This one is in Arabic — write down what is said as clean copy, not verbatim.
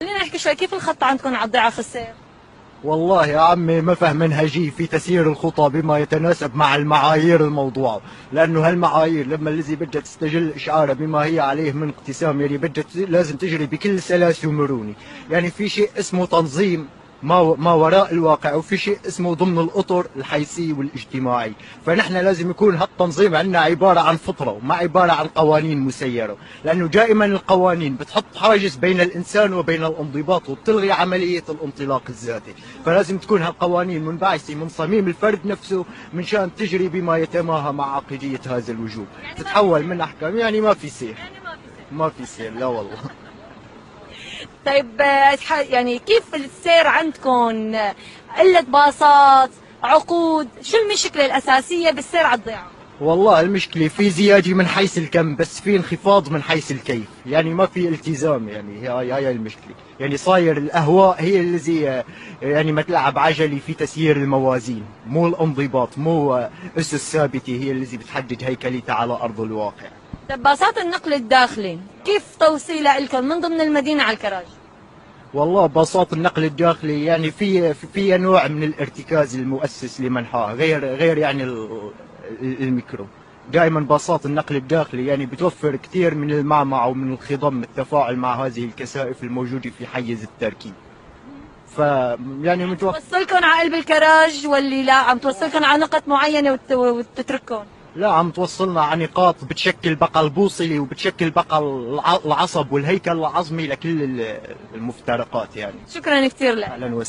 خلينا نحكي شوي، كيف الخط عندكم على الضعف السير؟ والله يا عمي ما فهم منهجي في تسيير الخطى بما يتناسب مع المعايير الموضوعة، لأنه هالمعايير لما الذي بدها تستجل إشعارها بما هي عليه من اقتسام يعني بدها لازم تجري بكل سلاسة ومرونة. يعني في شيء اسمه تنظيم ما وراء الواقع، وفي شيء اسمه ضمن الأطر الحيثي والاجتماعي. فنحن لازم يكون هالتنظيم عندنا عبارة عن فطرة وما عبارة عن قوانين مسيرة، لأنه دائما القوانين بتحط حاجز بين الإنسان وبين الانضباط وبتلغي عملية الانطلاق الذاتي. فلازم تكون هالقوانين منبعثة من صميم الفرد نفسه من شان تجري بما يتماهى مع عقيدية هذا الوجود، تتحول من أحكام. يعني ما في سير، ما في سير، لا والله. طيب يعني كيف السير عندكم؟ قلة باصات، عقود، شو المشكلة الأساسية بالسير على الضيعة؟ والله المشكلة في زيادة من حيث الكم بس في انخفاض من حيث الكيف، يعني ما في التزام. يعني هاي المشكلة. يعني صاير الأهواء هي الذي يعني ما تلعب عجلي في تسيير الموازين، مو الانضباط، مو أسس ثابتة هي التي بتحدد هيكلتها على أرض الواقع. طيب باصات النقل الداخلي كيف توصيلها لكم من ضمن المدينة على الكراج؟ والله باصات النقل الداخلي يعني في نوع من الارتكاز المؤسس لمنحاه، غير يعني الميكرو. دائما باصات النقل الداخلي يعني بتوفر كثير من المعمعة ومن الخضم التفاعل مع هذه الكثائف الموجودة في حيز التركيب. ف يعني متوفر. توصلكم على قلب الكراج واللي لا عم توصلكم على نقط معينة وتترككم؟ لا، عم توصلنا على نقاط بتشكل بقى البوصلي وبتشكل بقى العصب والهيكل العظمي لكل المفترقات يعني. شكرا كثير لك. اهلا وسهلا.